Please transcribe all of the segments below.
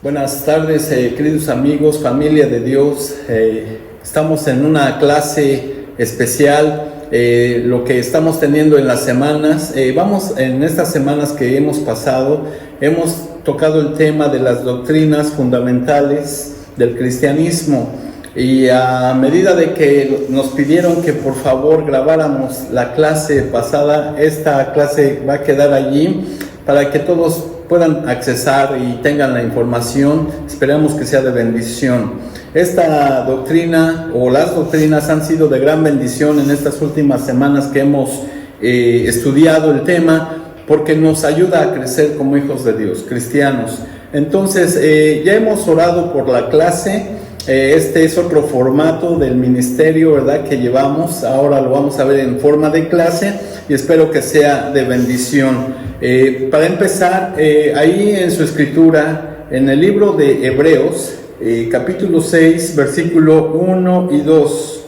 Buenas tardes, queridos amigos, familia de Dios. Estamos en una clase especial, lo que estamos teniendo en las semanas. En estas semanas que hemos pasado, hemos tocado el tema de las doctrinas fundamentales del cristianismo. Y a medida de que nos pidieron que por favor grabáramos la clase pasada, esta clase va a quedar allí para que todos puedan accesar y tengan la información. Esperamos que sea de bendición. Esta doctrina o las doctrinas han sido de gran bendición en estas últimas semanas que hemos estudiado el tema, porque nos ayuda a crecer como hijos de Dios, cristianos. Entonces, ya hemos orado por la clase. Este es otro formato del ministerio, ¿verdad?, que llevamos. Ahora lo vamos a ver en forma de clase y espero que sea de bendición. Para empezar, ahí en su escritura, en el libro de Hebreos, capítulo 6, versículo 1 y 2.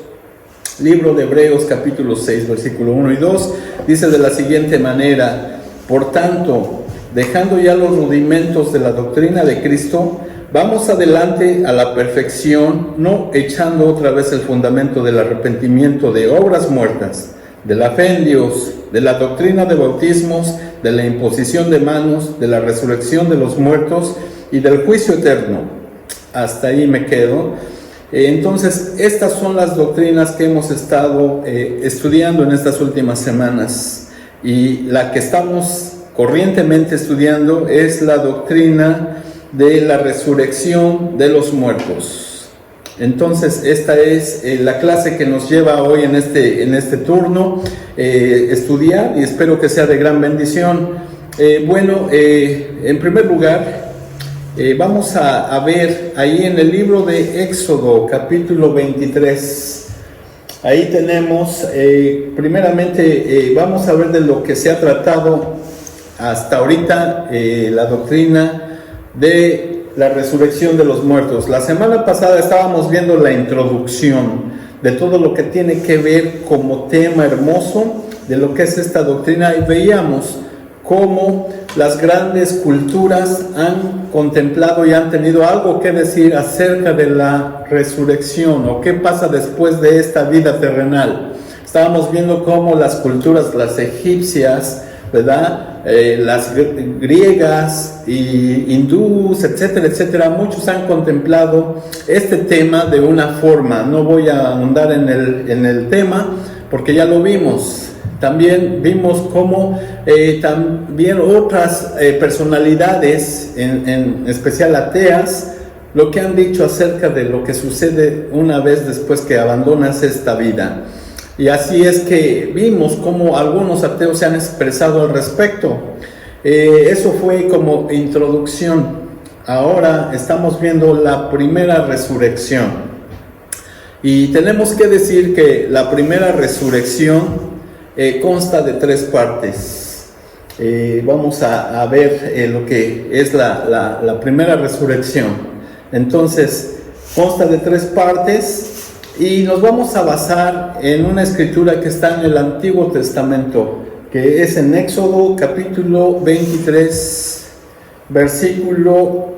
Libro de Hebreos, capítulo 6, versículo 1 y 2, dice de la siguiente manera: por tanto, dejando ya los rudimentos de la doctrina de Cristo, vamos adelante a la perfección, no echando otra vez el fundamento del arrepentimiento de obras muertas, de la fe en Dios, de la doctrina de bautismos, de la imposición de manos, de la resurrección de los muertos y del juicio eterno. Hasta ahí me quedo. Entonces, estas son las doctrinas que hemos estado estudiando en estas últimas semanas. Y la que estamos corrientemente estudiando es la doctrina de la resurrección de los muertos. Entonces, esta es la clase que nos lleva hoy en este turno, estudiar, y espero que sea de gran bendición. En primer lugar, vamos a ver ahí en el libro de Éxodo, capítulo 23. Ahí tenemos, primeramente, vamos a ver de lo que se ha tratado hasta ahorita, la doctrina de la resurrección de los muertos. La semana pasada estábamos viendo la introducción de todo lo que tiene que ver como tema hermoso de lo que es esta doctrina, y veíamos cómo las grandes culturas han contemplado y han tenido algo que decir acerca de la resurrección o qué pasa después de esta vida terrenal. Estábamos viendo cómo las culturas, las egipcias, ¿verdad?, las griegas y hindús, etcétera, etcétera, muchos han contemplado este tema de una forma. No voy a ahondar en el tema porque ya lo vimos. También vimos cómo también otras personalidades, en especial ateas, lo que han dicho acerca de lo que sucede una vez después que abandonas esta vida. Y así es que vimos cómo algunos ateos se han expresado al respecto. Eso fue como introducción. Ahora estamos viendo la primera resurrección. Y tenemos que decir que la primera resurrección consta de 3 partes. Vamos a ver lo que es la primera resurrección. Entonces, consta de 3 partes. Y nos vamos a basar en una escritura que está en el Antiguo Testamento, que es en Éxodo capítulo 23, versículo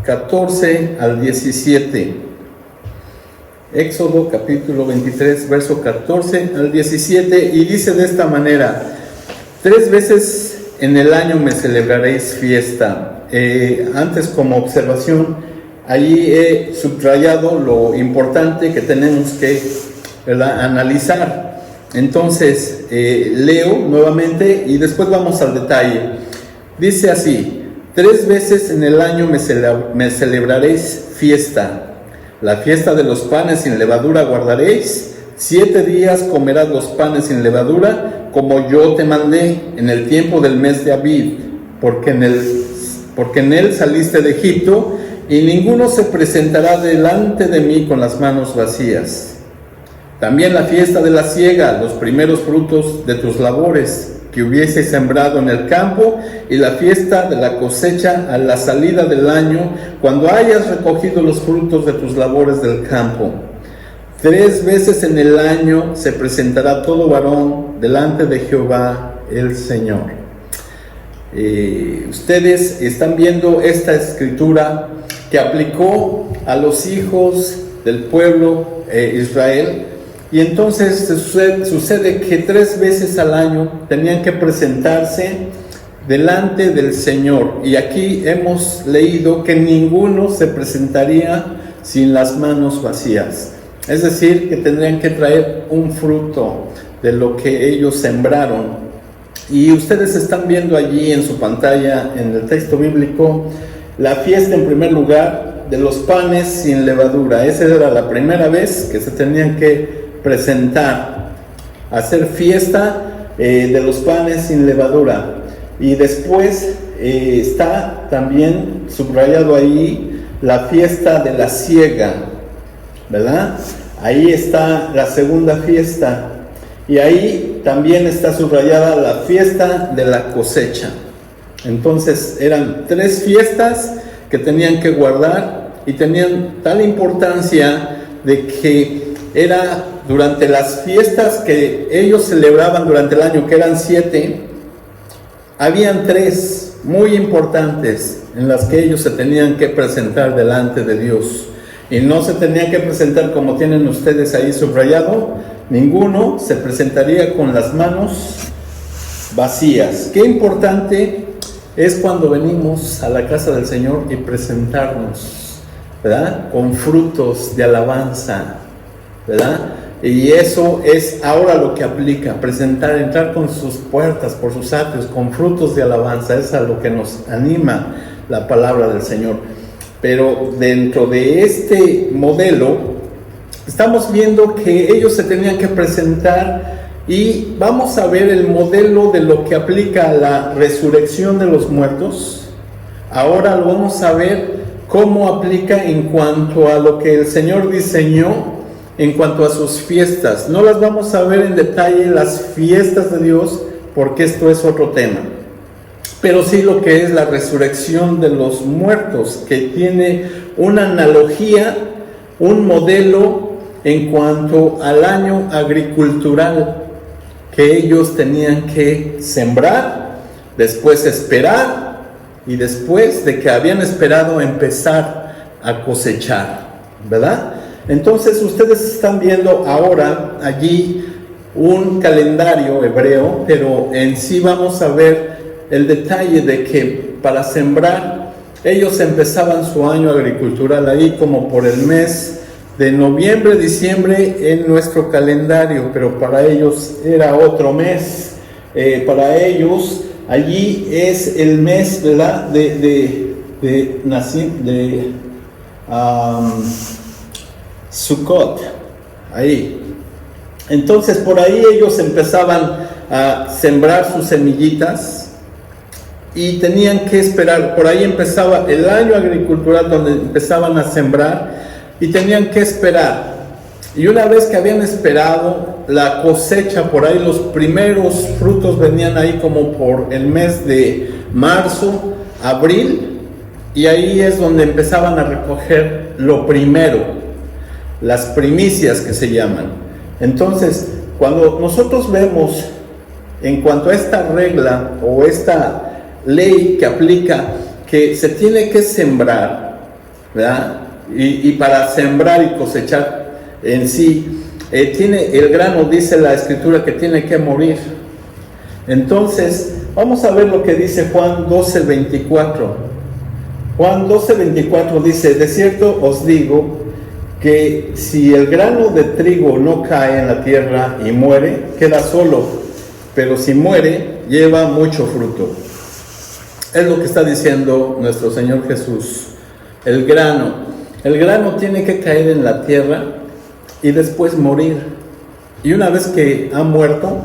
14 al 17. Éxodo capítulo 23, verso 14 al 17, y dice de esta manera: 3 veces en el año me celebraréis fiesta. Antes, como observación, allí he subrayado lo importante que tenemos que, ¿verdad?, analizar. Entonces, leo nuevamente y después vamos al detalle. Dice así: 3 veces en el año me celebraréis fiesta. La fiesta de los panes sin levadura guardaréis. 7 días comerás los panes sin levadura, como yo te mandé en el tiempo del mes de Abib, porque en él saliste de Egipto, y ninguno se presentará delante de mí con las manos vacías. También la fiesta de la siega, los primeros frutos de tus labores que hubieses sembrado en el campo, y la fiesta de la cosecha a la salida del año, cuando hayas recogido los frutos de tus labores del campo. 3 veces en el año se presentará todo varón delante de Jehová el Señor. Ustedes están viendo esta escritura que aplicó a los hijos del pueblo Israel. Y entonces sucede que 3 veces al año tenían que presentarse delante del Señor. Y aquí hemos leído que ninguno se presentaría sin las manos vacías. Es decir, que tendrían que traer un fruto de lo que ellos sembraron. Y ustedes están viendo allí en su pantalla, en el texto bíblico, la fiesta en primer lugar de los panes sin levadura. Esa era la primera vez que se tenían que presentar, hacer fiesta de los panes sin levadura. Y después está también subrayado ahí la fiesta de la siega, ¿verdad? Ahí está la segunda fiesta. Y ahí también está subrayada la fiesta de la cosecha. Entonces eran 3 fiestas que tenían que guardar y tenían tal importancia de que era durante las fiestas que ellos celebraban durante el año, que eran 7, habían 3 muy importantes en las que ellos se tenían que presentar delante de Dios. Y no se tenían que presentar como tienen ustedes ahí subrayado. Ninguno se presentaría con las manos vacías. Qué importante es cuando venimos a la casa del Señor y presentarnos, ¿verdad? Con frutos de alabanza, ¿verdad? Y eso es ahora lo que aplica, entrar con sus puertas, por sus atrios, con frutos de alabanza. Es a lo que nos anima la palabra del Señor. Pero dentro de este modelo, estamos viendo que ellos se tenían que presentar y vamos a ver el modelo de lo que aplica a la resurrección de los muertos. Ahora lo vamos a ver cómo aplica en cuanto a lo que el Señor diseñó en cuanto a sus fiestas. No las vamos a ver en detalle, las fiestas de Dios, porque esto es otro tema. Pero sí lo que es la resurrección de los muertos, que tiene una analogía, un modelo en cuanto al año agricultural, que ellos tenían que sembrar, después esperar, y después de que habían esperado empezar a cosechar, ¿verdad? Entonces ustedes están viendo ahora allí un calendario hebreo, pero en sí vamos a ver el detalle de que para sembrar ellos empezaban su año agricultural ahí como por el mes de noviembre, diciembre en nuestro calendario, pero para ellos era otro mes. Para ellos allí es el mes, ¿verdad? de Sukkot, ahí. Entonces por ahí ellos empezaban a sembrar sus semillitas y tenían que esperar. Por ahí empezaba el año agricultural donde empezaban a sembrar y tenían que esperar. Y una vez que habían esperado la cosecha, por ahí los primeros frutos venían ahí como por el mes de marzo, abril, y ahí es donde empezaban a recoger lo primero, las primicias que se llaman. Entonces, cuando nosotros vemos en cuanto a esta regla o esta ley que aplica, que se tiene que sembrar, ¿verdad? Y para sembrar y cosechar en sí, el grano, dice la Escritura, que tiene que morir. Entonces, vamos a ver lo que dice Juan 12:24. Juan 12:24 dice: de cierto os digo que si el grano de trigo no cae en la tierra y muere, queda solo, pero si muere, lleva mucho fruto. Es lo que está diciendo nuestro Señor Jesús. El grano tiene que caer en la tierra y después morir. Y una vez que ha muerto,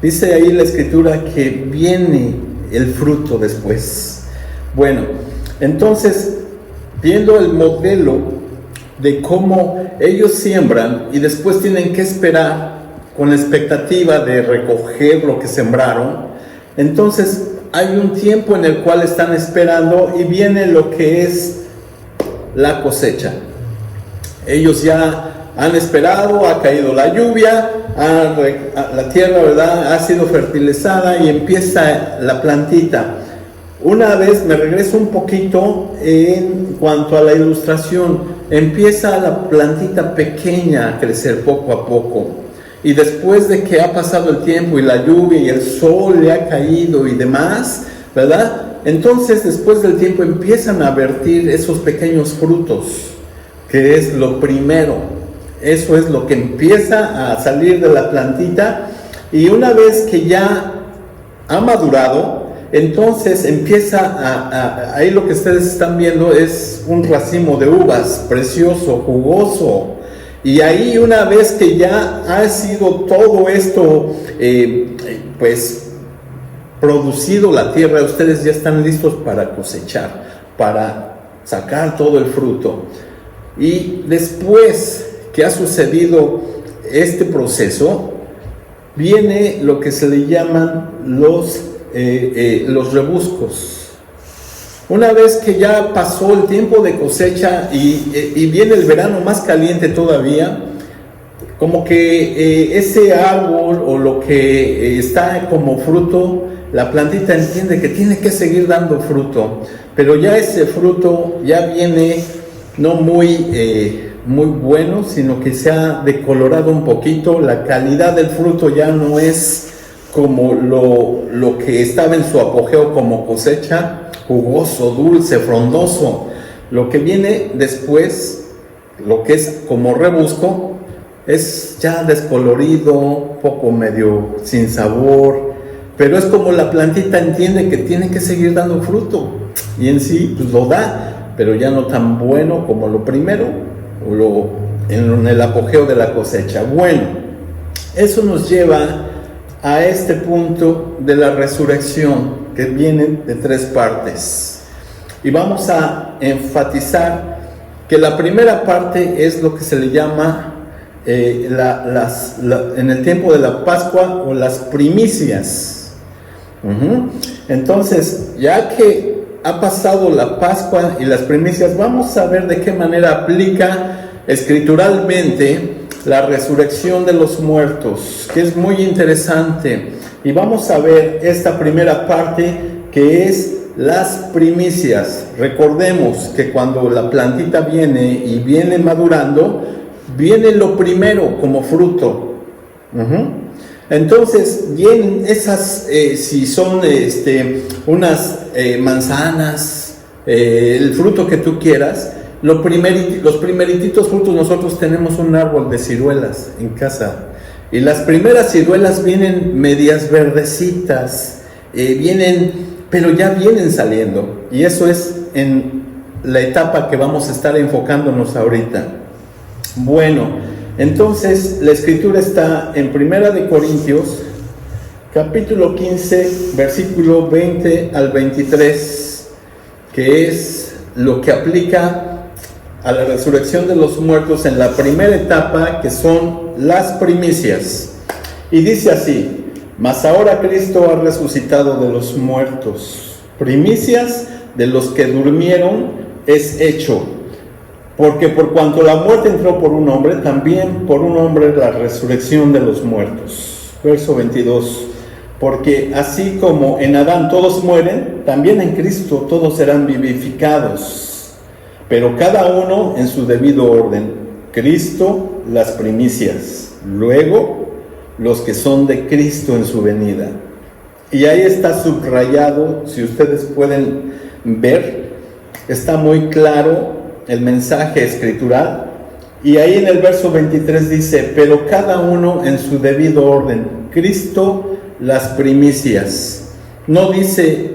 dice ahí la Escritura que viene el fruto después. Bueno, entonces, viendo el modelo de cómo ellos siembran y después tienen que esperar con la expectativa de recoger lo que sembraron, entonces hay un tiempo en el cual están esperando y viene lo que es la cosecha. Ellos ya han esperado, ha caído la lluvia, la tierra, ¿verdad?, ha sido fertilizada y empieza la plantita. Una vez me regreso un poquito en cuanto a la ilustración. Empieza la plantita pequeña a crecer poco a poco. Y después de que ha pasado el tiempo y la lluvia y el sol le ha caído y demás, ¿verdad? Entonces después del tiempo empiezan a vertir esos pequeños frutos, que es lo primero. Eso es lo que empieza a salir de la plantita. Y una vez que ya ha madurado, entonces empieza ahí lo que ustedes están viendo es un racimo de uvas, precioso, jugoso. Y ahí una vez que ya ha sido todo esto, pues producido la tierra, ustedes ya están listos para cosechar, para sacar todo el fruto. Y después que ha sucedido este proceso, viene lo que se le llaman los rebuscos. Una vez que ya pasó el tiempo de cosecha y viene el verano más caliente todavía, como que ese árbol o lo que está como fruto, la plantita entiende que tiene que seguir dando fruto, pero ya ese fruto ya viene no muy bueno, sino que se ha decolorado un poquito. La calidad del fruto ya no es como lo que estaba en su apogeo como cosecha, jugoso, dulce, frondoso. Lo que viene después, lo que es como rebusco, es ya descolorido, poco medio sin sabor, pero es como la plantita entiende que tiene que seguir dando fruto, y en sí pues lo da, pero ya no tan bueno como lo primero, o en el apogeo de la cosecha. Bueno, eso nos lleva a este punto de la resurrección, que viene de tres partes, y vamos a enfatizar que la primera parte es lo que se le llama en el tiempo de la Pascua, o las primicias. Entonces, ya que ha pasado la Pascua y las primicias, vamos a ver de qué manera aplica escrituralmente la resurrección de los muertos, que es muy interesante. Y vamos a ver esta primera parte, que es las primicias. Recordemos que cuando la plantita viene y viene madurando, viene lo primero como fruto. Entonces vienen esas, si son unas manzanas, el fruto que tú quieras, los primerititos frutos. Nosotros tenemos un árbol de ciruelas en casa, y las primeras ciruelas vienen medias verdecitas, pero ya vienen saliendo, y eso es en la etapa que vamos a estar enfocándonos ahorita. Bueno, entonces la escritura está en 1 de Corintios, capítulo 15, versículo 20 al 23, que es lo que aplica a la resurrección de los muertos en la primera etapa, que son las primicias. Y dice así: mas ahora Cristo ha resucitado de los muertos, primicias de los que durmieron es hecho. Porque por cuanto la muerte entró por un hombre, también por un hombre la resurrección de los muertos. Verso 22. Porque así como en Adán todos mueren, también en Cristo todos serán vivificados, pero cada uno en su debido orden. Cristo las primicias, luego los que son de Cristo en su venida. Y ahí está subrayado, si ustedes pueden ver, está muy claro el mensaje escritural. Y ahí en el verso 23 dice: pero cada uno en su debido orden. Cristo las primicias. No dice,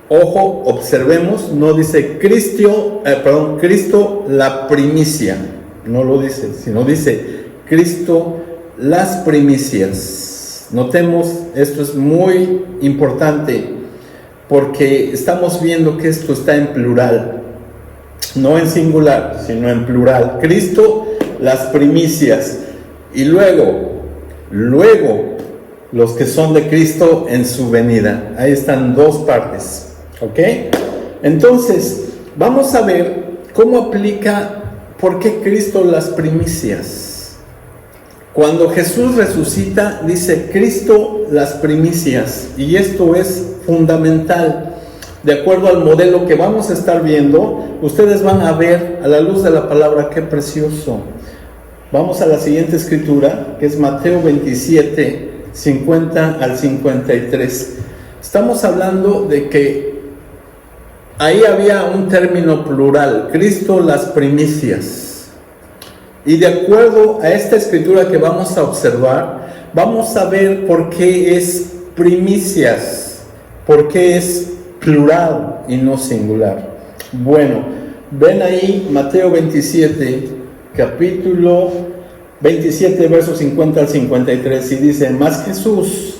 ojo, observemos, no dice Cristo la primicia, no lo dice, sino dice Cristo las primicias. Notemos, esto es muy importante, porque estamos viendo que esto está en plural, no en singular, sino en plural. Cristo las primicias, y luego los que son de Cristo en su venida. Ahí están dos partes, ¿ok? Entonces, vamos a ver cómo aplica, por qué Cristo las primicias. Cuando Jesús resucita, dice Cristo las primicias, y esto es fundamental, de acuerdo al modelo que vamos a estar viendo, ustedes van a ver a la luz de la palabra qué precioso. Vamos a la siguiente escritura, que es Mateo 27, 50 al 53. Estamos hablando de que ahí había un término plural, Cristo las primicias. Y de acuerdo a esta escritura que vamos a observar, vamos a ver por qué es primicias, por qué es plural y no singular. Bueno, ven ahí Mateo 27, capítulo 27, versos 50 al 53, y dice: Mas Jesús,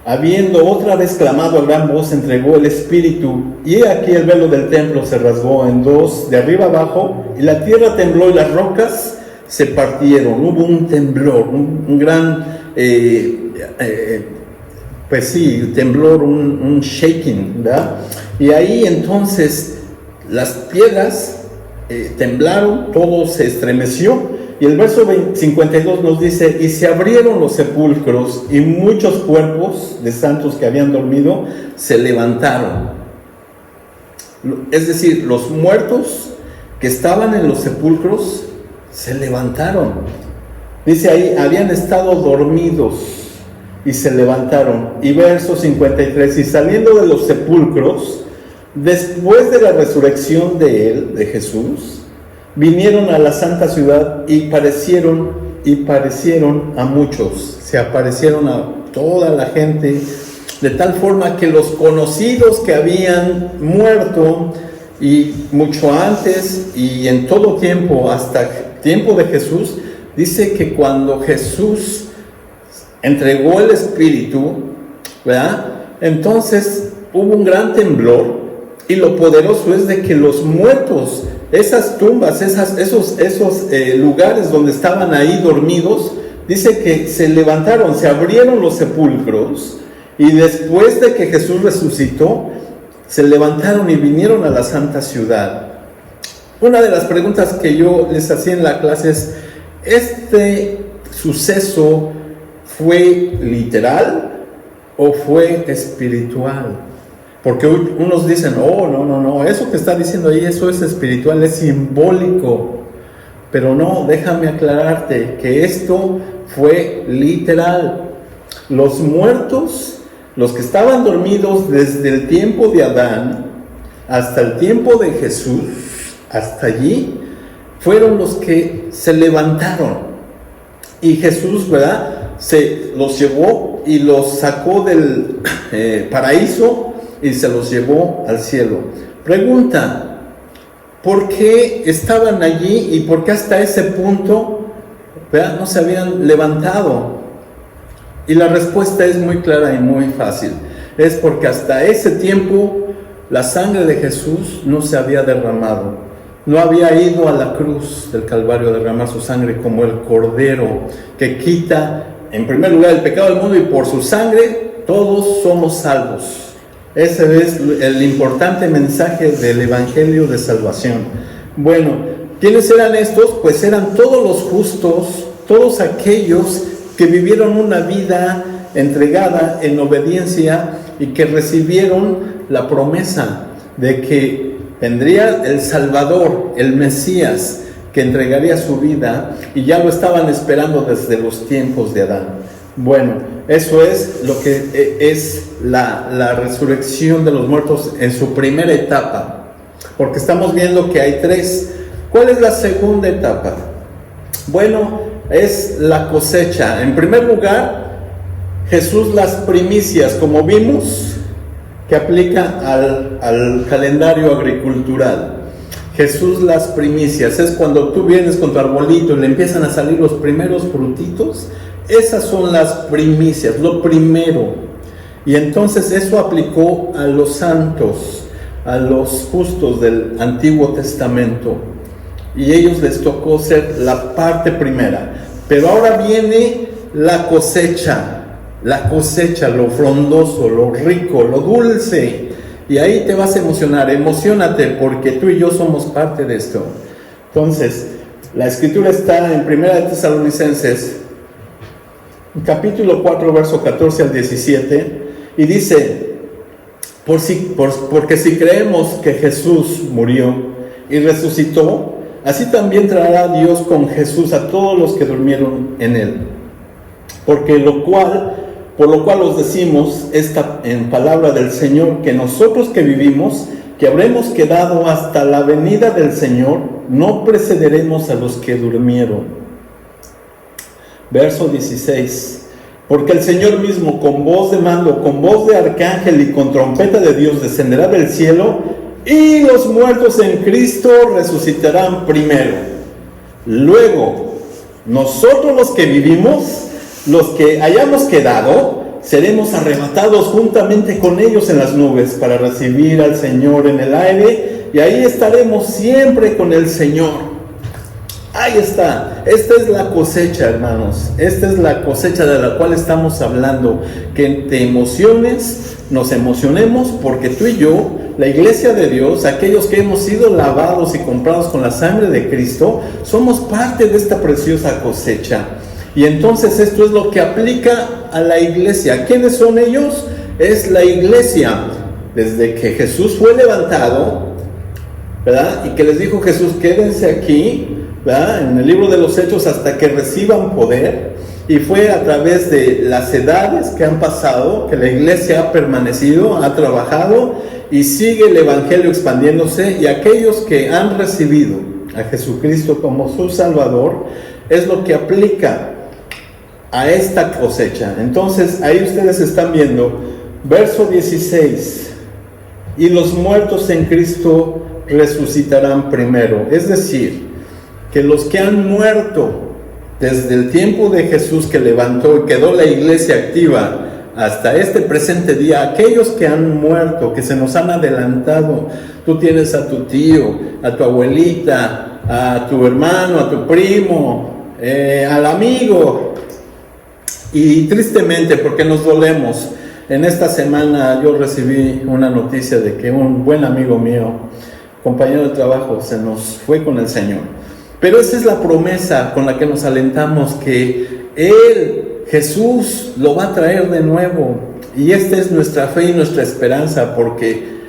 habiendo otra vez clamado a gran voz, entregó el Espíritu, y he aquí el velo del templo se rasgó en dos, de arriba abajo, y la tierra tembló y las rocas se partieron. Hubo un temblor, un gran, pues sí, temblor, un shaking, ¿verdad? Y ahí entonces las piedras temblaron, todo se estremeció. Y el verso 52 nos dice: y se abrieron los sepulcros, y muchos cuerpos de santos que habían dormido se levantaron. Es decir, los muertos que estaban en los sepulcros se levantaron. Dice ahí, habían estado dormidos y se levantaron. Y verso 53, y saliendo de los sepulcros, después de la resurrección de él, de Jesús, vinieron a la santa ciudad y parecieron a muchos. Se aparecieron a toda la gente, de tal forma que los conocidos que habían muerto, y mucho antes y en todo tiempo, hasta tiempo de Jesús, dice que cuando Jesús entregó el Espíritu, ¿verdad?, entonces hubo un gran temblor, y lo poderoso es de que los muertos, esas tumbas, esos lugares donde estaban ahí dormidos, dice que se levantaron, se abrieron los sepulcros, y después de que Jesús resucitó, se levantaron y vinieron a la santa ciudad. Una de las preguntas que yo les hacía en la clase es: ¿este suceso fue literal o fue espiritual? Porque unos dicen: oh, no, eso que está diciendo ahí, eso es espiritual, es simbólico. Pero no, déjame aclararte que esto fue literal. Los muertos, los que estaban dormidos desde el tiempo de Adán hasta el tiempo de Jesús, hasta allí, fueron los que se levantaron. Y Jesús, ¿verdad?, se los llevó y los sacó del paraíso y se los llevó al cielo. Pregunta: ¿por qué estaban allí y por qué hasta ese punto, ¿verdad?, no se habían levantado? Y la respuesta es muy clara y muy fácil. Es porque hasta ese tiempo la sangre de Jesús no se había derramado. No había ido a la cruz del Calvario a derramar su sangre como el Cordero que quita en primer lugar el pecado del mundo, y por su sangre todos somos salvos. Ese es el importante mensaje del Evangelio de salvación. Bueno, ¿quiénes eran estos? Pues eran todos los justos, todos aquellos que vivieron una vida entregada en obediencia y que recibieron la promesa de que vendría el Salvador, el Mesías, que entregaría su vida, y ya lo estaban esperando desde los tiempos de Adán. Bueno, eso es lo que es la resurrección de los muertos en su primera etapa, porque estamos viendo que hay tres. ¿Cuál es la segunda etapa? Bueno, es la cosecha. En primer lugar, Jesús las primicias, como vimos, que aplica al calendario agricultural. Jesús las primicias es cuando tú vienes con tu arbolito y le empiezan a salir los primeros frutitos. Esas son las primicias, lo primero. Y entonces eso aplicó a los santos, a los justos del Antiguo Testamento, y ellos les tocó ser la parte primera. Pero ahora viene la cosecha, lo frondoso, lo rico, lo dulce. Y ahí te vas a emocionar. Emociónate, porque tú y yo somos parte de esto. Entonces, la escritura está en 1 Tesalonicenses, capítulo 4, verso 14 al 17, y dice: Porque si creemos que Jesús murió y resucitó, así también traerá Dios con Jesús a todos los que durmieron en él. Por lo cual os decimos esta en palabra del Señor, que nosotros que vivimos, que habremos quedado hasta la venida del Señor, no precederemos a los que durmieron. Verso 16. Porque el Señor mismo, con voz de mando, con voz de arcángel y con trompeta de Dios, descenderá del cielo, y los muertos en Cristo resucitarán primero. Luego, nosotros los que vivimos, los que hayamos quedado, seremos arrebatados juntamente con ellos en las nubes para recibir al Señor en el aire, y ahí estaremos siempre con el Señor. Ahí está. Esta es la cosecha, hermanos. Esta es la cosecha de la cual estamos hablando. Que te emociones, nos emocionemos, porque tú y yo, la iglesia de Dios, aquellos que hemos sido lavados y comprados con la sangre de Cristo, somos parte de esta preciosa cosecha. Y entonces esto es lo que aplica a la iglesia. ¿Quiénes son ellos? Es la iglesia. Desde que Jesús fue levantado, ¿verdad? Y que les dijo Jesús, quédense aquí, ¿verdad? En el libro de los Hechos, hasta que reciban poder. Y fue a través de las edades que han pasado, que la iglesia ha permanecido, ha trabajado, y sigue el evangelio expandiéndose. Y aquellos que han recibido a Jesucristo como su Salvador, es lo que aplica a esta cosecha. Entonces ahí ustedes están viendo, verso 16, y los muertos en Cristo resucitarán primero. Es decir, que los que han muerto desde el tiempo de Jesús, que levantó y quedó la iglesia activa hasta este presente día, aquellos que han muerto, que se nos han adelantado, tú tienes a tu tío, a tu abuelita, a tu hermano, a tu primo, al amigo, y tristemente, porque nos dolemos, en esta semana yo recibí una noticia de que un buen amigo mío, compañero de trabajo, se nos fue con el Señor. Pero esa es la promesa con la que nos alentamos, que Él, Jesús, lo va a traer de nuevo. Y esta es nuestra fe y nuestra esperanza, porque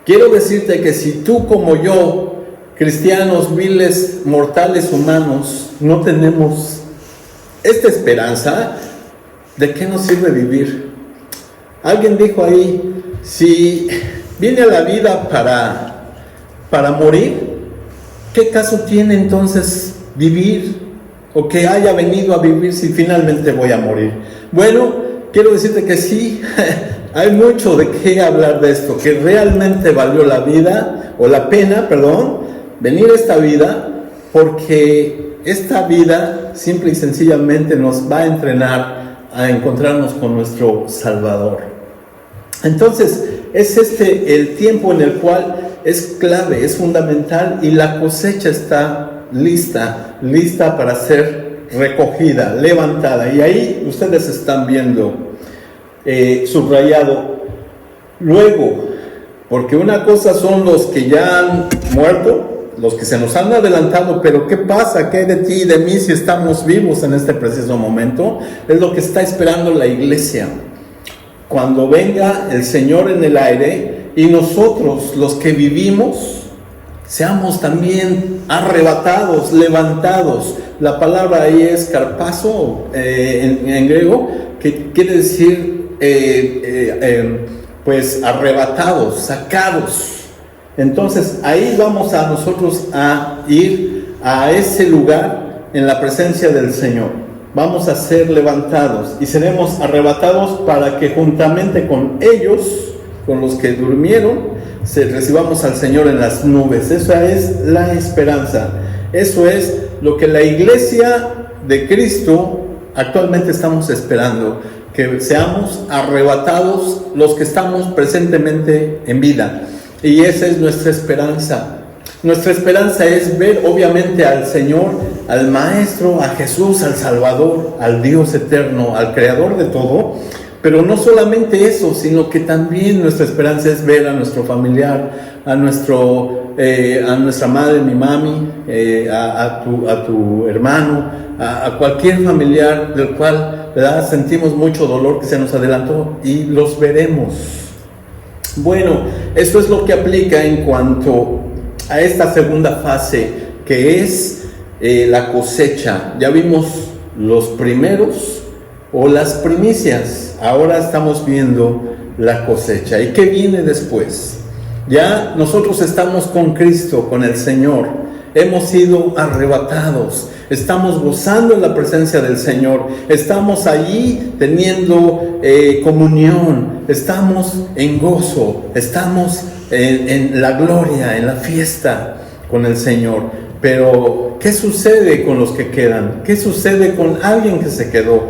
quiero decirte que si tú como yo, cristianos, viles, mortales, humanos, no tenemos esta esperanza, ¿de qué nos sirve vivir? Alguien dijo ahí, si viene a la vida para morir, ¿qué caso tiene entonces vivir? O que haya venido a vivir si finalmente voy a morir. Bueno, quiero decirte que sí, hay mucho de qué hablar de esto, que realmente valió la vida, o la pena, venir a esta vida, porque esta vida simple y sencillamente nos va a entrenar a encontrarnos con nuestro Salvador. Entonces, es el tiempo en el cual es clave, es fundamental, y la cosecha está lista para ser recogida, levantada. Y ahí ustedes están viendo subrayado. Luego, porque una cosa son los que ya han muerto, los que se nos han adelantado, pero ¿qué pasa? ¿Qué hay de ti y de mí si estamos vivos en este preciso momento? Es lo que está esperando la iglesia. Cuando venga el Señor en el aire, y nosotros, los que vivimos, seamos también arrebatados, levantados. La palabra ahí es carpazo, en griego, que quiere decir, pues arrebatados, sacados. Entonces ahí vamos a nosotros a ir a ese lugar en la presencia del Señor. Vamos a ser levantados y seremos arrebatados para que juntamente con ellos, con los que durmieron, recibamos al Señor en las nubes. Esa es la esperanza. Eso es lo que la iglesia de Cristo actualmente estamos esperando, que seamos arrebatados los que estamos presentemente en vida. Y esa es nuestra esperanza. Nuestra esperanza es ver obviamente al Señor, al Maestro, a Jesús, al Salvador, al Dios eterno, al Creador de todo. Pero no solamente eso, sino que también nuestra esperanza es ver a nuestro familiar, a nuestra madre, mi mami, a tu hermano, a cualquier familiar del cual, ¿verdad?, sentimos mucho dolor que se nos adelantó, y los veremos. Bueno, esto es lo que aplica en cuanto a esta segunda fase, que es la cosecha. Ya vimos los primeros o las primicias, ahora estamos viendo la cosecha. ¿Y qué viene después? Ya nosotros estamos con Cristo, con el Señor, hemos sido arrebatados, estamos gozando en la presencia del Señor, estamos allí teniendo comunión, estamos en gozo, estamos en la gloria, en la fiesta con el Señor. Pero ¿qué sucede con los que quedan? ¿Qué sucede con alguien que se quedó?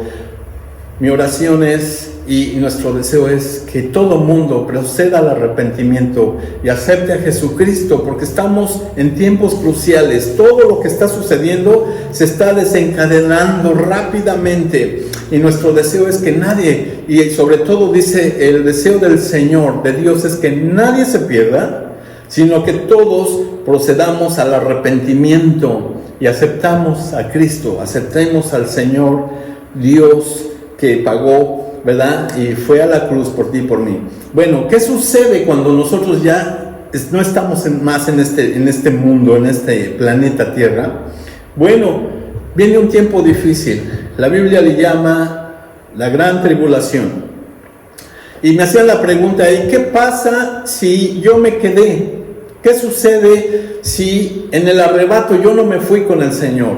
Mi oración es, y nuestro deseo es, que todo mundo proceda al arrepentimiento y acepte a Jesucristo, porque estamos en tiempos cruciales. Todo lo que está sucediendo se está desencadenando rápidamente, y nuestro deseo es que nadie, y sobre todo dice el deseo del Señor, de Dios, es que nadie se pierda, sino que todos procedamos al arrepentimiento y aceptamos a Cristo, aceptemos al Señor Dios que pagó, ¿verdad? Y fue a la cruz por ti y por mí. Bueno, ¿qué sucede cuando nosotros ya no estamos más en este mundo, en este planeta Tierra? Bueno, viene un tiempo difícil. La Biblia le llama la gran tribulación. Y me hacían la pregunta, ¿y qué pasa si yo me quedé? ¿Qué sucede si en el arrebato yo no me fui con el Señor?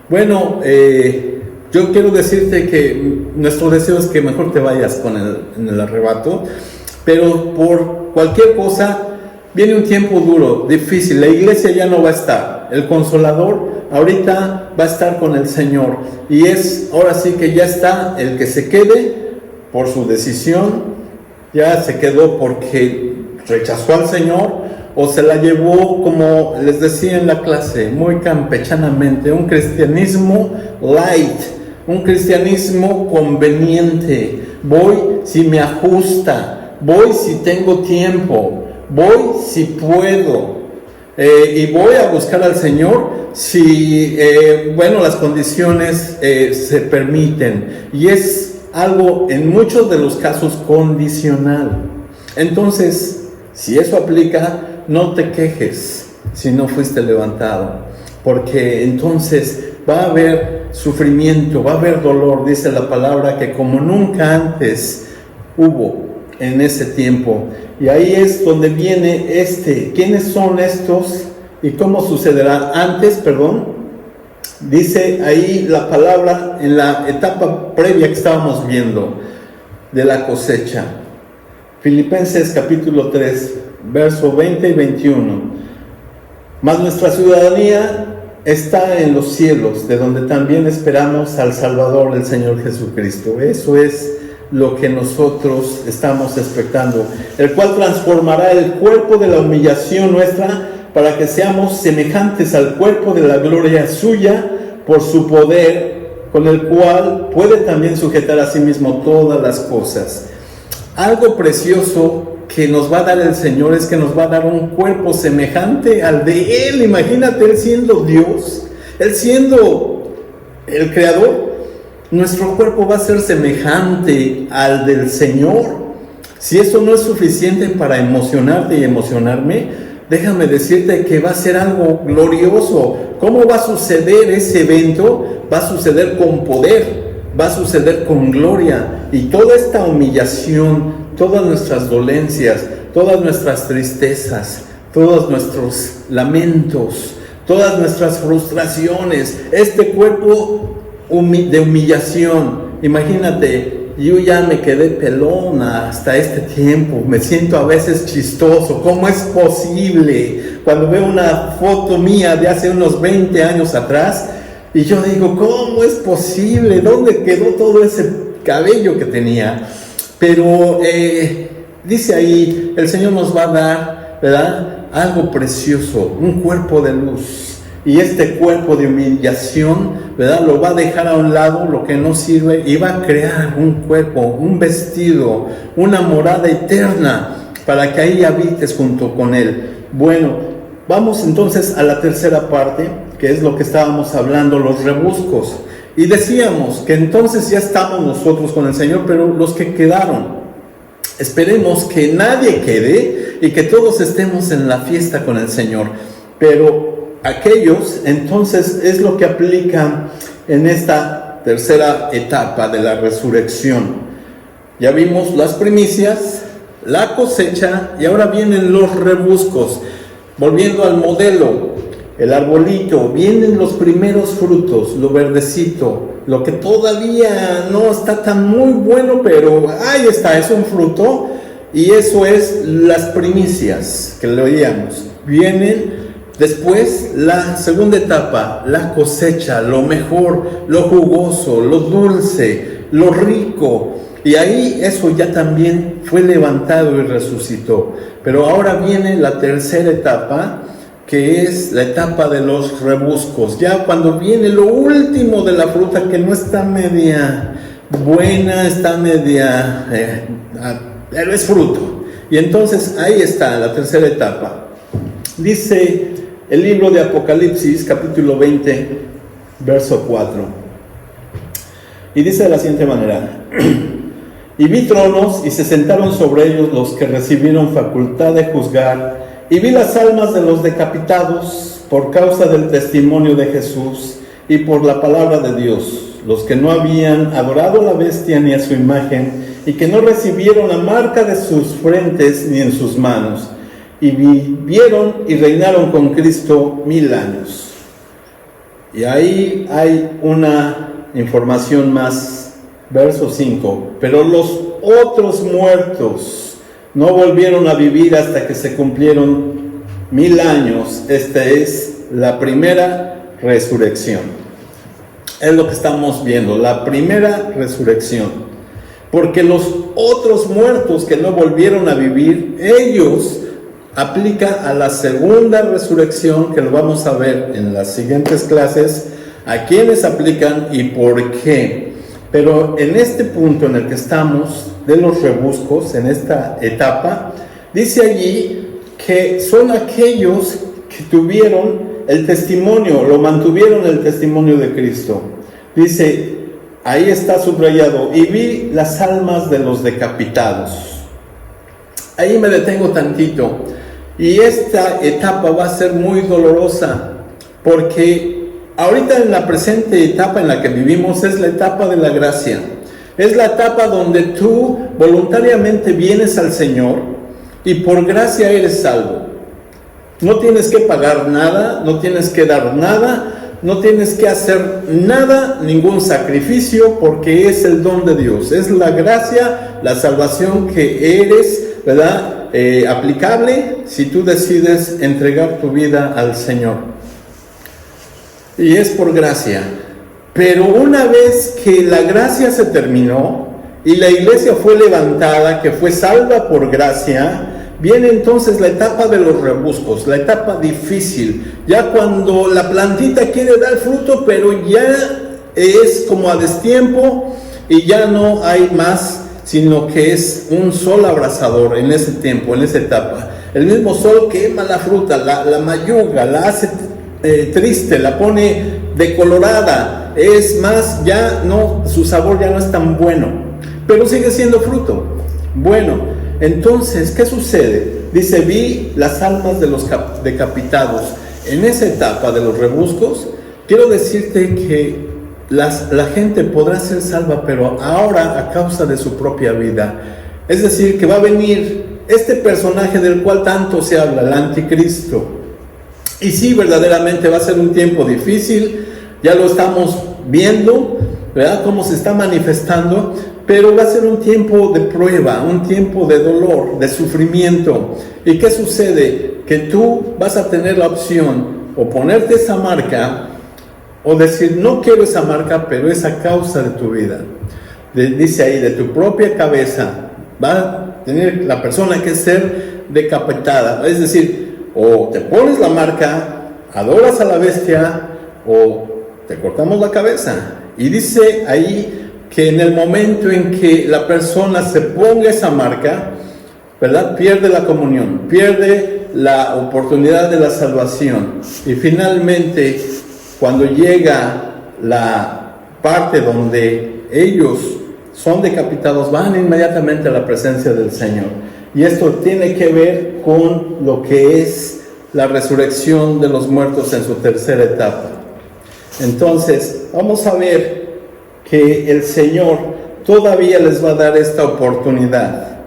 Bueno, yo quiero decirte que nuestro deseo es que mejor te vayas en el arrebato, pero por cualquier cosa viene un tiempo duro, difícil. La iglesia ya no va a estar, el Consolador ahorita va a estar con el Señor, y es ahora sí que ya está el que se quede por su decisión, ya se quedó porque rechazó al Señor, o se la llevó, como les decía en la clase, muy campechanamente, un cristianismo light, un cristianismo conveniente. Voy si me ajusta, voy si tengo tiempo, voy si puedo, y voy a buscar al Señor si, las condiciones se permiten. Y es algo, en muchos de los casos, condicional. Entonces, si eso aplica, no te quejes si no fuiste levantado, porque entonces va a haber sufrimiento, va a haber dolor. Dice la palabra que como nunca antes hubo en ese tiempo. Y ahí es donde viene ¿quiénes son estos y cómo sucederá? Dice ahí la palabra en la etapa previa que estábamos viendo de la cosecha. Filipenses capítulo 3, verso 20 y 21. Mas nuestra ciudadanía está en los cielos, de donde también esperamos al Salvador, el Señor Jesucristo. Eso es lo que nosotros estamos expectando, el cual transformará el cuerpo de la humillación nuestra para que seamos semejantes al cuerpo de la gloria suya, por su poder, con el cual puede también sujetar a sí mismo todas las cosas. Algo precioso que nos va a dar el Señor es que nos va a dar un cuerpo semejante al de Él. Imagínate, Él siendo Dios, Él siendo el Creador, nuestro cuerpo va a ser semejante al del Señor. Si eso no es suficiente para emocionarte y emocionarme, déjame decirte que va a ser algo glorioso. ¿Cómo va a suceder ese evento? Va a suceder con poder, va a suceder con gloria, y toda esta humillación, todas nuestras dolencias, todas nuestras tristezas, todos nuestros lamentos, todas nuestras frustraciones, este cuerpo de humillación. Imagínate, yo ya me quedé pelón hasta este tiempo, me siento a veces chistoso. ¿Cómo es posible? Cuando veo una foto mía de hace unos 20 años atrás, y yo digo, ¿cómo es posible? ¿Dónde quedó todo ese cabello que tenía? Pero dice ahí, el Señor nos va a dar, ¿verdad?, algo precioso, un cuerpo de luz. Y este cuerpo de humillación, ¿verdad?, lo va a dejar a un lado, lo que no sirve, y va a crear un cuerpo, un vestido, una morada eterna, para que ahí habites junto con Él. Bueno, vamos entonces a la tercera parte, que es lo que estábamos hablando, los rebuscos. Y decíamos que entonces ya estamos nosotros con el Señor, pero los que quedaron, Esperemos que nadie quede y que todos estemos en la fiesta con el Señor. Pero aquellos, entonces, es lo que aplica en esta tercera etapa de la resurrección. Ya vimos las primicias, la cosecha, y ahora vienen los rebuscos. Volviendo al modelo, el arbolito, vienen los primeros frutos, lo verdecito, lo que todavía no está tan muy bueno, pero ahí está, es un fruto, y eso es las primicias que leíamos. Vienen después la segunda etapa, la cosecha, lo mejor, lo jugoso, lo dulce, lo rico, y ahí eso ya también fue levantado y resucitó. Pero ahora viene la tercera etapa, que es la etapa de los rebuscos, ya cuando viene lo último de la fruta, que no está media buena, está media, pero es fruto. Y entonces ahí está la tercera etapa. Dice el libro de Apocalipsis, capítulo 20, verso 4. Y dice de la siguiente manera: y vi tronos, y se sentaron sobre ellos los que recibieron facultad de juzgar, y vi las almas de los decapitados por causa del testimonio de Jesús y por la palabra de Dios, los que no habían adorado a la bestia ni a su imagen, y que no recibieron la marca de sus frentes ni en sus manos, y vivieron y reinaron con Cristo 1000 años. Y ahí hay una información más, verso 5. Pero los otros muertos no volvieron a vivir hasta que se cumplieron 1000 años. Esta es la primera resurrección. Es lo que estamos viendo, la primera resurrección. Porque los otros muertos que no volvieron a vivir, ellos aplica a la segunda resurrección, que lo vamos a ver en las siguientes clases, a quiénes aplican y por qué. Pero en este punto en el que estamos, de los rebuscos, en esta etapa, dice allí que son aquellos que tuvieron el testimonio, lo mantuvieron el testimonio de Cristo. Dice, ahí está subrayado, y vi las almas de los decapitados. Ahí me detengo tantito. Y esta etapa va a ser muy dolorosa, porque ahorita en la presente etapa en la que vivimos es la etapa de la gracia. Es la etapa donde tú voluntariamente vienes al Señor y por gracia eres salvo. No tienes que pagar nada, no tienes que dar nada, no tienes que hacer nada, ningún sacrificio, porque es el don de Dios. Es la gracia, la salvación que eres, ¿verdad? Aplicable si tú decides entregar tu vida al Señor. Y es por gracia. Pero una vez que la gracia se terminó y la iglesia fue levantada, que fue salva por gracia, viene entonces la etapa de los rebuscos, la etapa difícil. Ya cuando la plantita quiere dar fruto, pero ya es como a destiempo y ya no hay más, sino que es un sol abrasador en ese tiempo, en esa etapa. El mismo sol quema la fruta, la mayuga, la hace triste, la pone decolorada. Es más, ya no, su sabor ya no es tan bueno, pero sigue siendo fruto. Bueno, entonces, ¿qué sucede? Dice, vi las almas de los decapitados. En esa etapa de los rebuscos, quiero decirte que la gente podrá ser salva, pero ahora a causa de su propia vida. Es decir, que va a venir este personaje del cual tanto se habla, el anticristo. Y sí, verdaderamente va a ser un tiempo difícil, ya lo estamos viendo, ¿verdad? Cómo se está manifestando, pero va a ser un tiempo de prueba, un tiempo de dolor, de sufrimiento. ¿Y qué sucede? Que tú vas a tener la opción o ponerte esa marca, o decir, no quiero esa marca, pero es a causa de tu vida. Dice ahí, de tu propia cabeza, va a tener la persona que ser decapitada. Es decir, o te pones la marca, adoras a la bestia, o te cortamos la cabeza. Y dice ahí que en el momento en que la persona se ponga esa marca, ¿verdad? Pierde la comunión, pierde la oportunidad de la salvación. Y finalmente, cuando llega la parte donde ellos son decapitados, van inmediatamente a la presencia del Señor. Y esto tiene que ver con lo que es la resurrección de los muertos en su tercera etapa. Entonces, vamos a ver que el Señor todavía les va a dar esta oportunidad.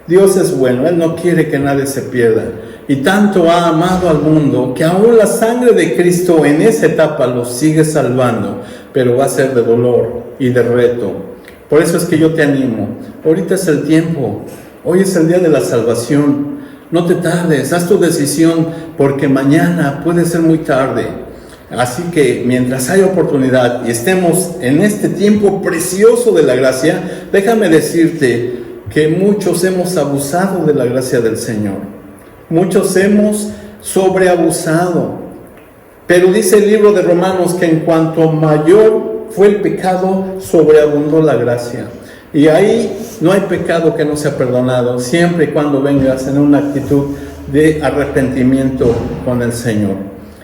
Dios es bueno, Él no quiere que nadie se pierda. Y tanto ha amado al mundo que aún la sangre de Cristo en esa etapa los sigue salvando, pero va a ser de dolor y de reto. Por eso es que yo te animo. Ahorita es el tiempo. Hoy es el día de la salvación. No te tardes, haz tu decisión, porque mañana puede ser muy tarde. Así que mientras haya oportunidad y estemos en este tiempo precioso de la gracia, déjame decirte que muchos hemos abusado de la gracia del Señor. Muchos hemos sobreabusado. Pero dice el libro de Romanos que en cuanto mayor fue el pecado, sobreabundó la gracia. Y ahí no hay pecado que no sea perdonado, siempre y cuando vengas en una actitud de arrepentimiento con el Señor.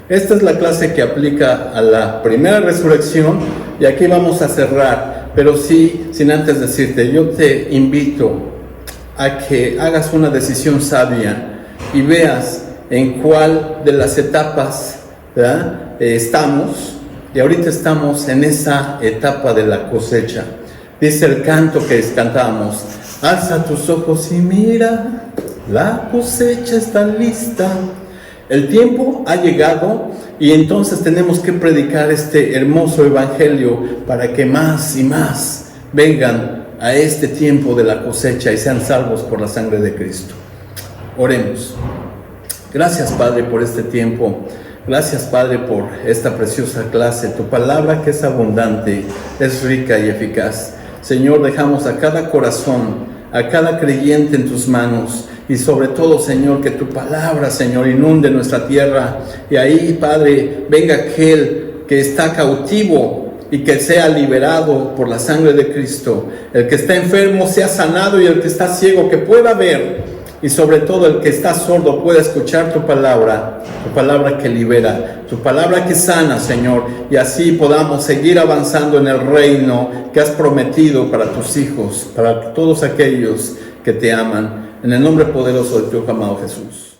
Esta es la clase que aplica a la primera resurrección y aquí vamos a cerrar. Pero sí, sin antes decirte, yo te invito a que hagas una decisión sabia y veas en cuál de las etapas, ¿verdad?, estamos. Y ahorita estamos en esa etapa de la cosecha. Dice el canto que cantábamos: alza tus ojos y mira, la cosecha está lista. El tiempo ha llegado y entonces tenemos que predicar este hermoso evangelio para que más y más vengan a este tiempo de la cosecha y sean salvos por la sangre de Cristo. Oremos. Gracias, Padre, por este tiempo. Gracias, Padre, por esta preciosa clase. Tu palabra, que es abundante, es rica y eficaz. Señor, dejamos a cada corazón, a cada creyente en tus manos. Y sobre todo, Señor, que tu palabra, Señor, inunde nuestra tierra. Y ahí, Padre, venga aquel que está cautivo y que sea liberado por la sangre de Cristo. El que está enfermo sea sanado y el que está ciego que pueda ver. Y sobre todo el que está sordo pueda escuchar tu palabra que libera, tu palabra que sana, Señor. Y así podamos seguir avanzando en el reino que has prometido para tus hijos, para todos aquellos que te aman. En el nombre poderoso de tu amado Jesús.